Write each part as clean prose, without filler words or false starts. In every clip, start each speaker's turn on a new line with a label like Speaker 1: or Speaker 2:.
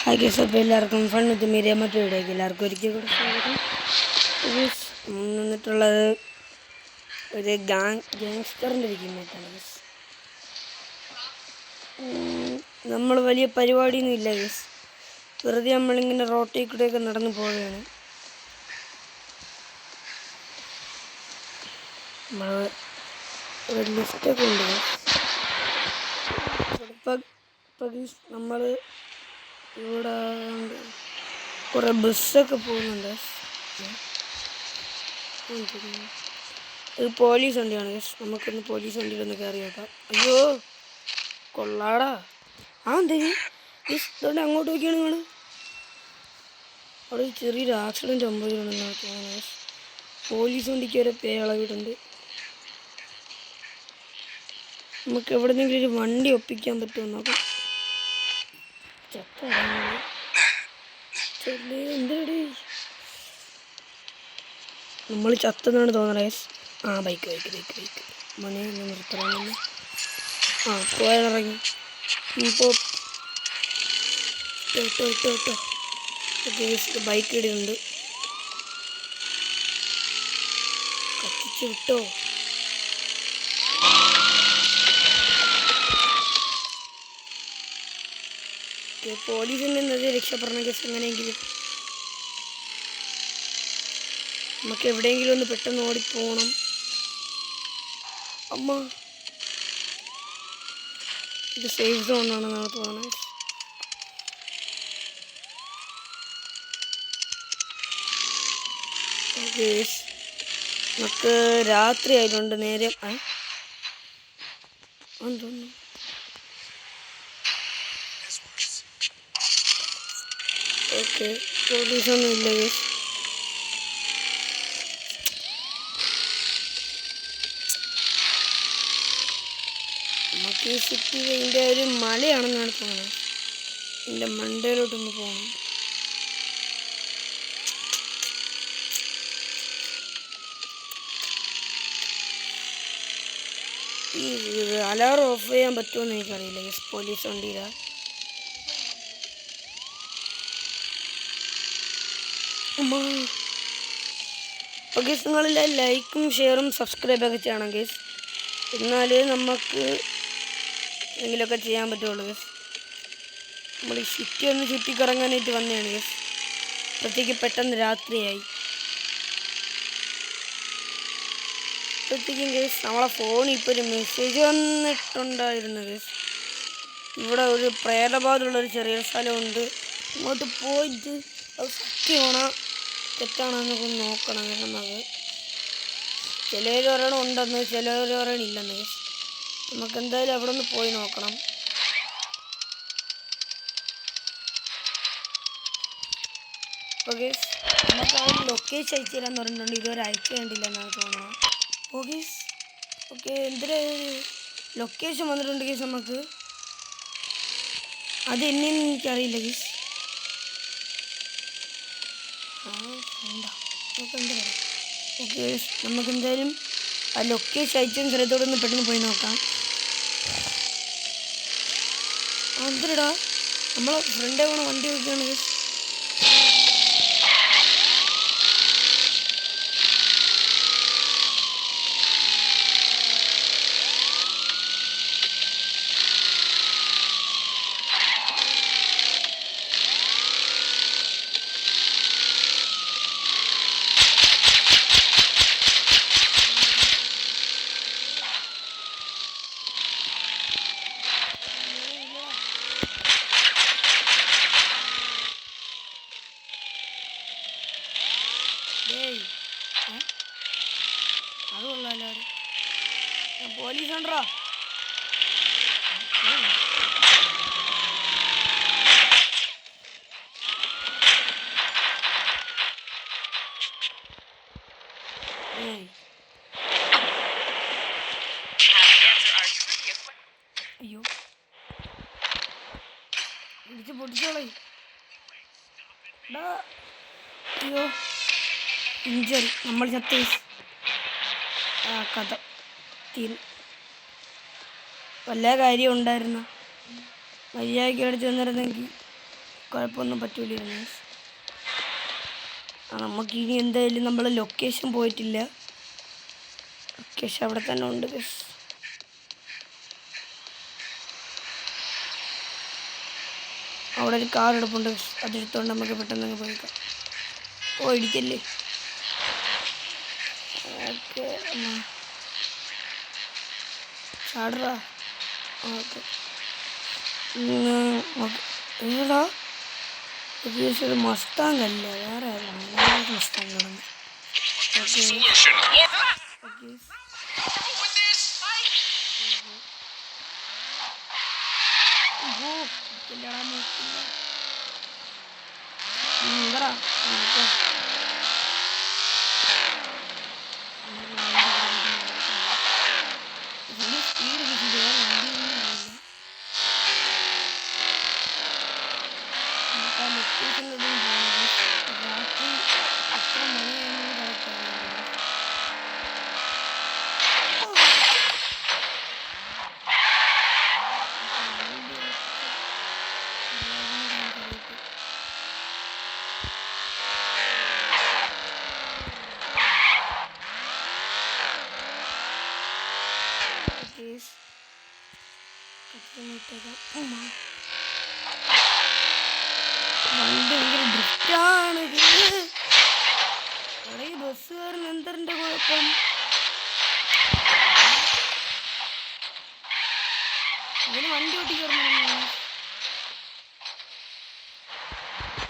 Speaker 1: Hi guys, അപ്പോൾ എല്ലാവർക്കും fun വിത്ത് media മറ്റു വീഡിയോയ്ക്ക് എല്ലാവർക്കും ഒരിക്കൽ കൂടെ സ്വാഗതം. നിന്നിട്ടുള്ളത് ഒരു ഗാങ്സ്റ്ററിൻ്റെ ഒരു ഗെയിമായിട്ടാണ് ഗൈസ്. നമ്മൾ വലിയ പരിപാടിയൊന്നും ഇല്ല ഗൈസ്, വെറുതെ നമ്മളിങ്ങനെ റോട്ടിൽ കൂടെയൊക്കെ നടന്നു പോവുകയാണ്. നമ്മൾ ഒരു ലിസ്റ്റൊക്കെ ഉണ്ട് ഗൈസ്. നമ്മൾ ഇവിടെ കുറേ ബസ്സൊക്കെ പോകുന്നുണ്ട്. ഇത് പോലീസ് വണ്ടിയാണ് ഗൈസ്. നമുക്കൊന്ന് പോലീസ് വണ്ടിയിലൊന്ന് കയറി നോക്കാം. അയ്യോ കൊള്ളാടാ. എന്തേരി ഗൈസ്, ഇതുകൊണ്ട് അങ്ങോട്ട് നോക്കിയാണ് നിങ്ങൾ. അവിടെ ചെറിയൊരു ആക്സിഡൻറ്റ് സംഭവിച്ചിട്ടുണ്ടെന്നാണ് തോന്നുന്നത് ഗൈസ്. പോലീസ് വണ്ടിക്ക് വരെ പേ അളവിട്ടുണ്ട്. നമുക്ക് എവിടെന്നെങ്കിലും ഒരു വണ്ടി ഒപ്പിക്കാൻ പറ്റുമോ നോക്കാം. എന്തടി നമ്മൾ ചത്തെന്നാണ് തോന്നണേ. ബൈക്ക് മോനെ നിർത്തണം. പോയിറങ്ങി ഇപ്പോൾ ബൈക്ക് ഇടുന്നുണ്ട്. കത്തിച്ച് വിട്ടോ. പോലീസിൽ നിന്നത് രക്ഷപ്പെടണം കേസ്. എങ്ങനെയെങ്കിലും നമുക്ക് എവിടെയെങ്കിലും ഒന്ന് പെട്ടെന്ന് ഓടിപ്പോകണം. അമ്മ, ഇത് സേഫ് സോണാണെന്നാണ് തോന്നുന്നത്. നമുക്ക് രാത്രി ആയതുകൊണ്ട് നേരെ ഓക്കെ, പോലീസൊന്നും ഇല്ല ഗൈസ്. നമുക്ക് ഈ സിറ്റി ഇതിൻ്റെ ഒരു മലയാണെന്നാണ് തോന്നുന്നത്. ഇതിൻ്റെ മണ്ടയിലോട്ടൊന്ന് പോകണം. ഈ അലാറം ഓഫ് ചെയ്യാൻ പറ്റുമെന്ന് എനിക്കറിയില്ല ഗൈസ്, പോലീസ് വണ്ടിയിലാണ്. അപ്പോൾ ഗൈസ്, നിങ്ങളെല്ലാം ലൈക്കും ഷെയറും സബ്സ്ക്രൈബൊക്കെ ചെയ്യണം ഗൈസ്. എന്നാലേ നമുക്ക് എന്തെങ്കിലുമൊക്കെ ചെയ്യാൻ പറ്റുള്ളൂ ഗൈസ്. നമ്മൾ ഈ സിറ്റി ഒന്ന് ചുറ്റിക്കറങ്ങാനായിട്ട് വന്നതാണ് ഗൈസ്. അപ്പോഴത്തേക്ക് പെട്ടെന്ന് രാത്രിയായി. അപ്പോഴത്തേക്കും ഗൈസ് നമ്മളെ ഫോണിൽ ഇപ്പോൾ ഒരു മെസ്സേജ് വന്നിട്ടുണ്ടായിരുന്നു ഗൈസ്. ഇവിടെ ഒരു പ്രേതബാധയുള്ളൊരു ചെറിയൊരു സ്ഥലമുണ്ട്. അങ്ങോട്ട് പോയിട്ട് അത് സത്യമാണോ തെറ്റാണെന്നൊക്കെ നോക്കണം. നമുക്ക് ചിലർ പറയണം ഉണ്ടെന്ന്, ചിലർ പറയണില്ലെന്ന് ഗൈസ്. നമുക്ക് എന്തായാലും അവിടെ ഒന്ന് പോയി നോക്കണം. അപ്പോൾ ഗൈസ്, നമുക്ക് ആ ഒരു ലൊക്കേഷൻ അയച്ചു തരാമെന്ന് പറഞ്ഞിട്ടുണ്ട്. ഇതുവരെ അയച്ചു കണ്ടില്ല എന്നാണ് തോന്നുന്നത്. ഓക്കെ എന്തിനാ ലൊക്കേഷൻ വന്നിട്ടുണ്ട് ഗൈസ്. നമുക്ക് അത് എന്നെയൊന്നും എനിക്കറിയില്ല ഗൈസ്. ഓക്കെ, നമുക്ക് എന്തായാലും ആ ലൊക്കേഷൻ അയച്ച സ്ഥലത്തോടൊന്ന് പെട്ടെന്ന് പോയി നോക്കാം. എന്തിനാ നമ്മളെ ഫ്രണ്ടേ വേണം വണ്ടി നോക്കിയാണ് ഗൈസ്. അത് കൊള്ളാലോ, പോലീസ് ഉണ്ടോ? അയ്യോ, ഇടിച്ച് പൊട്ടിച്ചോളേ. അയ്യോ, ഇഞ്ചറി, നമ്മൾ ചത്ത്. കഥ തീരും. വല്ല കാര്യം ഉണ്ടായിരുന്ന മര്യാദയ്ക്ക് അടിച്ചു വന്നിരുന്നെങ്കിൽ കുഴപ്പമൊന്നും പറ്റൂലായിരുന്നു. നമുക്കിനി എന്തായാലും നമ്മൾ ലൊക്കേഷൻ പോയിട്ടില്ല. ലൊക്കേഷൻ അവിടെ തന്നെ ഉണ്ട് ഗൈസ്. അവിടെ ഒരു കാർ എടുപ്പുണ്ട്. അതെടുത്തോണ്ട് നമുക്ക് പെട്ടെന്ന് പോയിക്കാം. ഓ ഇടിക്കല്ലേ. ഓക്കെ ചാടറാ. ഓക്കെ ഏതാ ഉദ്ദേശിച്ചത്? മസ്താങ്കല്ല, വേറെ ആരാണ് മസ്താങ്കാണ്. വണ്ടി ഭയങ്കര ഡ്രിഫ്റ്റാണ്. ഇവിടെ ഈ ബസ്സുകാരൻ എന്തറിൻ്റെ കുഴപ്പം? ഇതിന് വണ്ടി ഓട്ടിക്കയറുന്നു.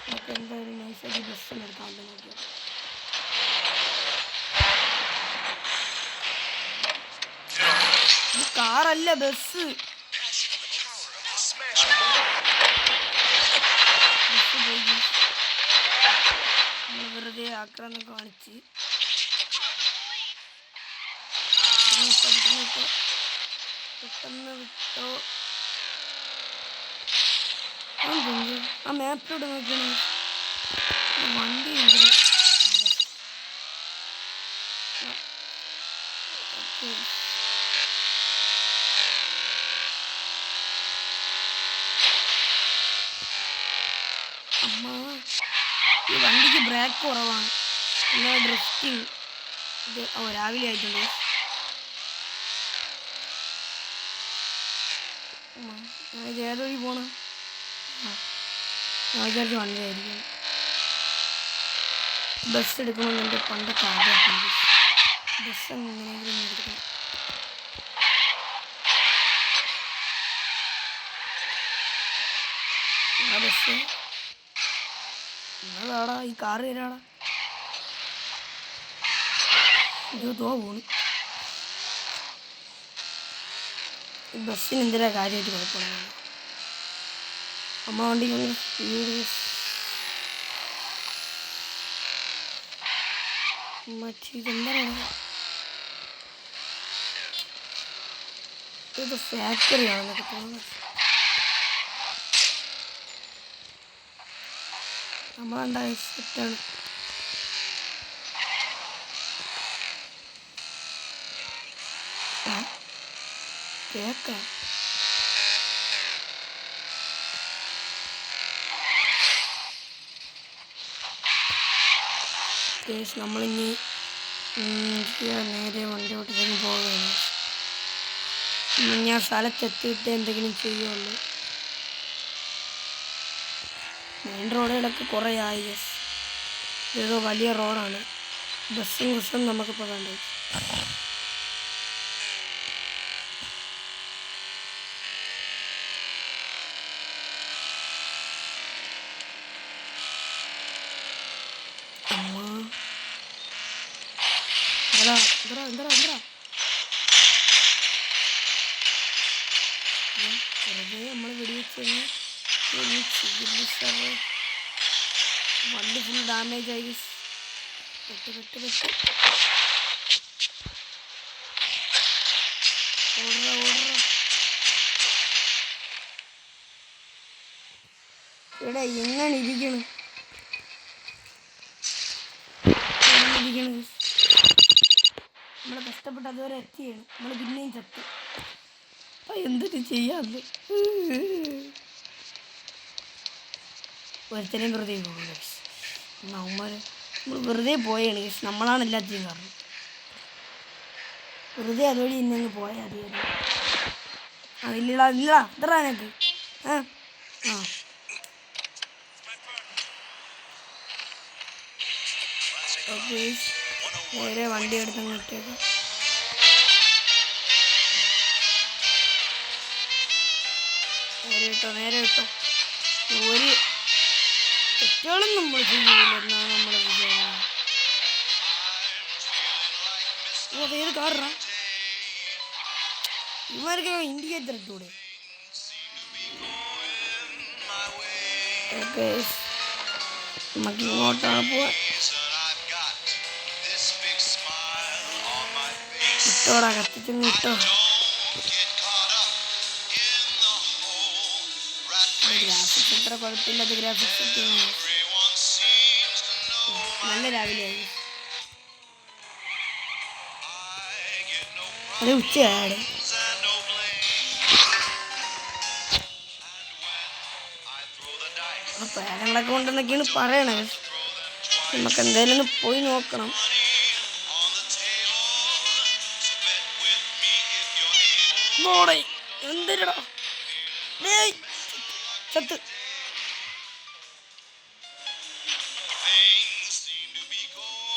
Speaker 1: നമുക്ക് എന്തായാലും നൈസായിട്ട് ബസ്സിന് എടുക്കാൻ നോക്കിയാൽ. ഇത് കാറല്ല, ബസ്. വെറുതെ ആക്രാന്തം കാണിച്ച് പെട്ടെന്ന് വിട്ടോ. ആ മാപ്പിലൂടെ നോക്കണേ. വണ്ടി അമ്മ, ഈ വണ്ടിക്ക് ബ്രേക്ക് കുറവാണ്. പിന്നെ ഡ്രിഫ്റ്റിങ്. ഇത് രാവിലെ ആയിട്ടുണ്ട്. ഇത് ഏതൊഴി പോണം? ഞാൻ വിചാരിച്ച് വണ്ടിയായിരിക്കും. ബസ് എടുക്കുമ്പോൾ എൻ്റെ പണ്ടത്തെ ആഗ്രഹം ബസ് എങ്ങനെയെങ്കിലും എടുക്കണം. ആ ബസ് എന്നതാടാ ഈ കാറ് തരാടാ. ഇത് പോണു. ഈ ബസ്സിന് എന്തിനാ കാര്യമായിട്ട് കുഴപ്പമില്ല. അമ്മ വണ്ടി സ്പീഡ് ഇതെന്താണ്? ഇത് ഫാക്ടറി ആണെന്നൊക്കെ തോന്നുന്നത്. നമ്മളെന്താ സെറ്റാണ്. കേക്കാം. നമ്മളിനി നേരെ വണ്ടി ഓട്ടിച്ചൊക്കെ പോവുകയാണ്. ഞാൻ സ്ഥലത്തെത്തിയിട്ട് എന്തെങ്കിലും ചെയ്യുള്ളൂ. മെയിൻ റോഡുകളൊക്കെ കുറേ ആയി. ഇതൊരു വലിയ റോഡാണ്. ബസ്സും നമുക്കിപ്പോൾ കണ്ടു. വെറുതെ നമ്മൾ വെടിവെച്ച് വണ്ടി ഫുൾ ഡാമേജ് ആയി. ഇവിടെ എങ്ങനെ ഇരിക്കണ് നമ്മൾ കഷ്ടപ്പെട്ട് അതുവരെ എത്തിയാണ്. നമ്മൾ പിന്നെയും ചത്തു. എന്തിട്ട് ചെയ്യാന്ന്. ഒരുത്തനെയും വെറുതെ പോകും ഗൈസ്. നമ്മൾ വെറുതെ പോയാണ് ഗൈസ്. നമ്മളാണ് എല്ലാത്തിനും കാരണം. വെറുതെ അതുവഴി ഇന്നങ്ങ് പോയാൽ മതിയായിരുന്നു. അതില്ലടാ ഇല്ലടാ ഇത്ര എനിക്ക് ആ ആ ഓക്കെ നേരെ വണ്ടി എടുത്തങ്ങ് ഇട്ടേക്കാം. നേരെ കിട്ടോ ഒരു തെറ്റുകളും നമ്മൾ ചെയ്യില്ലെന്നാണ് നമ്മൾ വിചാരം. ഏത് കാറാ ഇവർക്ക് ഇൻഡിക്കേറ്റർ ഇട്ടൂടെ? ഓക്കെ നമുക്ക് ഇങ്ങോട്ടാണ് പോവാൻ. ഇട്ടോടാ കത്തിച്ചങ്ങ് ഇട്ടോ. ഗ്രാഫിക്സ് അത്ര കുഴപ്പമില്ലാത്ത ഗ്രാഫിക്സ് ഒക്കെ നല്ല രാവിലെയായി. അത് ഉച്ചയാടെ പേരങ്ങളൊക്കെ ഉണ്ടെന്നൊക്കെയാണ് പറയണത്. നമുക്ക് എന്തായാലും ഒന്ന് പോയി നോക്കണം. എന്തിനടാ ചത്ത്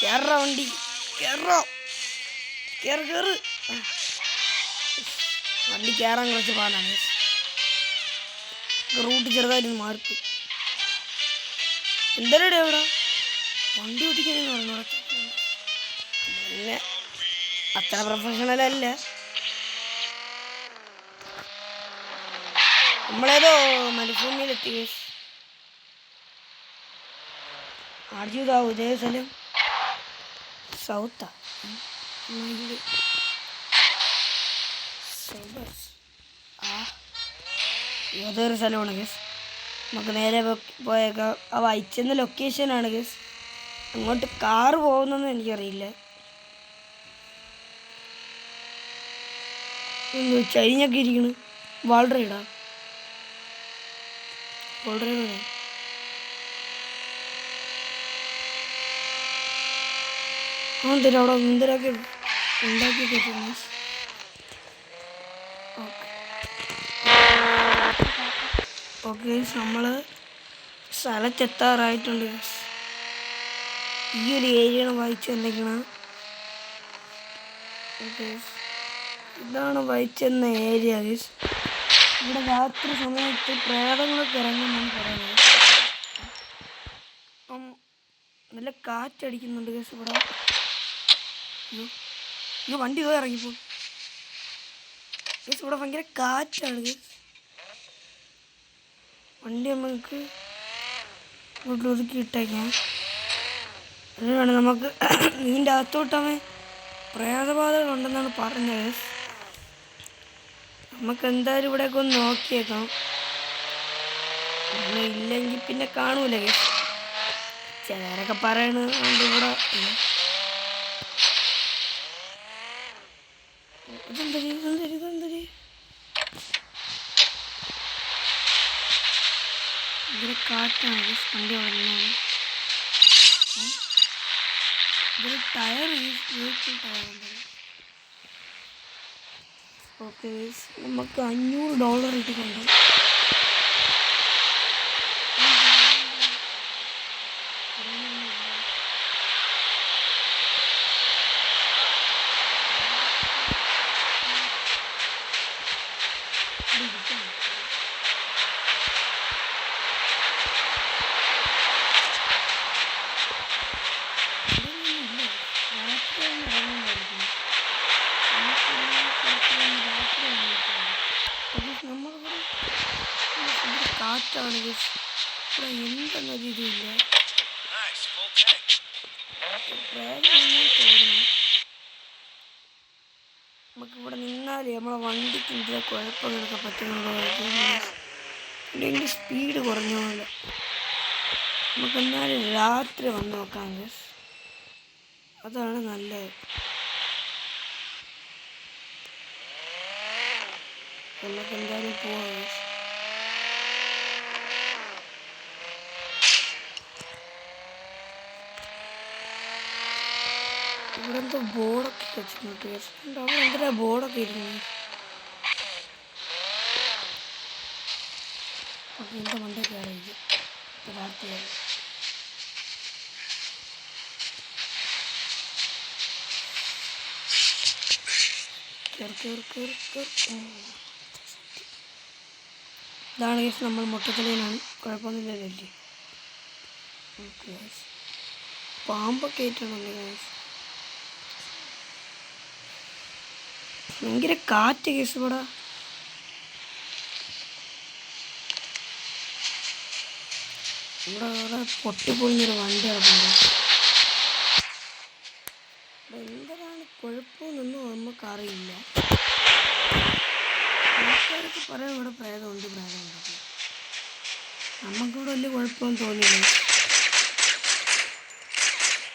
Speaker 1: കേറ വണ്ടി കേറ് വണ്ടി കയറാൻ കുറച്ച് പാടാണ്. റൂട്ട് ചെറുതായിരുന്നു മാർക്ക്. എന്തരടെ എവിടെ വണ്ടി ഓടിക്കാനെന്ന് പറഞ്ഞു. പിന്നെ അത്ര പ്രൊഫഷണൽ അല്ല. നമ്മളേതോ മരുഭൂമിയിലെത്തി. ആർജിതാവും ഇതേ സ്ഥലം സൗത്താ ഏതൊരു സ്ഥലമാണ് ഗസ്. നമുക്ക് നേരെ പോയേക്കാം. ആ വൈച്ചെന്ന ലൊക്കേഷനാണ് ഗസ്. അങ്ങോട്ട് കാറ് പോകുന്നതെന്ന് എനിക്കറിയില്ല. ചരിഞ്ഞൊക്കെ ഇരിക്കണ്. വാൾഡ്രൈഡാ വാൾഡ്രൈഡ് എന്തിനാ അവിടെ എന്തിനൊക്കെ ഉണ്ടാക്കി വെച്ചിട്ടുണ്ട്. ഓക്കെ നമ്മൾ സ്ഥലത്തെത്താറായിട്ടുണ്ട്. ഈ ഒരു ഏരിയയാണ് വായിച്ചു എന്തൊക്കെയാണ്. ഓക്കെ ഇതാണ് വായിച്ചെന്ന ഏരിയ. ഇവിടെ രാത്രി സമയത്ത് പ്രേതങ്ങളൊക്കെ ഇറങ്ങുമെന്നാണ് പറയുന്നത്. അപ്പം നല്ല കാറ്റടിക്കുന്നുണ്ട് കേസ് ഇവിടെ. അയ്യോ വണ്ടി ഇതോ ഇറങ്ങിപ്പോ കേസ്. ഇവിടെ ഭയങ്കര കാറ്റാണ് കേസ്. വണ്ടി നമുക്ക് വീട്ടിൽ ഒതുക്കി ഇട്ടേക്കാം. അതിനാണ് നമുക്ക് ഇതിൻ്റെ അകത്തോട്ടവൻ പ്രേതബാധകളുണ്ടെന്നാണ് പറഞ്ഞത്. നമുക്ക് എന്തായാലും ഇവിടെയൊക്കെ ഒന്ന് നോക്കിയേക്കാം. ഇല്ലെങ്കിൽ പിന്നെ കാണൂല കേസ്. ചിലരൊക്കെ പറയണത് ഇവിടെ ഇതൊരു കാറ്റാണ് വണ്ടി വളർന്നാണ്. ഇതൊരു ടയർ വെഹിക്കിൾ ടയറുണ്ട്. ഓക്കെ നമുക്ക് $500 ഇട്ടിട്ടുണ്ട്. കാറ്റാണ് ഇവിടെ എന്തെന്ന രീതിയില്ല. തോന്നുന്നു നമുക്കിവിടെ നിന്നാലേ നമ്മളെ വണ്ടിക്ക് ഇതിലെ കുഴപ്പങ്ങളൊക്കെ പറ്റുന്നുണ്ടോ. ഇതിൻ്റെ സ്പീഡ് കുറഞ്ഞ പോലെ. നമുക്കെന്നാലും രാത്രി വന്ന് നോക്കാം. അതാണ് നല്ലത്. നമുക്ക് എന്തായാലും പോവാം. ഇവിടെ എന്തോ ബോർഡൊക്കെ വെച്ചിട്ടുണ്ട്. അവിടെ എന്തിനാ ബോർഡൊക്കെ ഇരുന്നു? അപ്പം എൻ്റെ മണ്ടയ്ക്ക് അറിയിക്കും രാത്രിയായി. ഇതാണ് കേസ് നമ്മൾ മുട്ടത്തലയിലാണ്. കുഴപ്പമൊന്നുമില്ലല്ലേ? Okay, പാമ്പൊക്കെ ആയിട്ടാണല്ലേ case. ഭയങ്കര കാറ്റ് കേസ് ഇവിടെ. ഇവിടെ പൊട്ടിപ്പൊളിഞ്ഞൊരു വണ്ടി കിടപ്പുണ്ട്. എന്താണ് കുഴപ്പമെന്നൊന്നും നമുക്കറിയില്ല. ആൾക്കാരൊക്കെ പറയാം ഇവിടെ പ്രേതമുണ്ട്. നമുക്കിവിടെ വലിയ കുഴപ്പമൊന്നും തോന്നിയില്ല.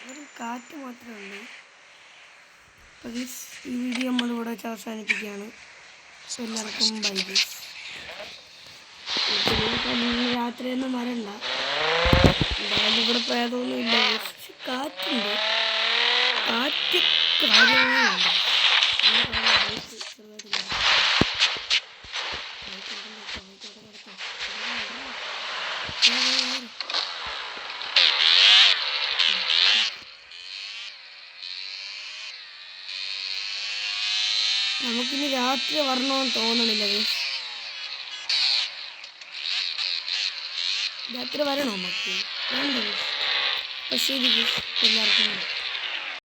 Speaker 1: വെറും കാറ്റ് മാത്രമേ ഉള്ളൂ. അപ്പോൾ ഈ വീഡിയോ നമ്മളിവിടെ വെച്ച് അവസാനിപ്പിക്കുകയാണ്. എല്ലാവർക്കും ബൈ. രാത്രിയൊന്നും വരണ്ട. എന്തായാലും ഇവിടെ പ്രേതമൊന്നും ഇല്ല. പക്ഷെ കാറ്റുണ്ട്. കാറ്റ് കാര്യങ്ങളുണ്ട്. നമുക്കിനി രാത്രി വരണമെന്ന് തോന്നണില്ല. രാത്രി വരണോ നമുക്ക്? വേണ്ട. പക്ഷേ എല്ലാവർക്കും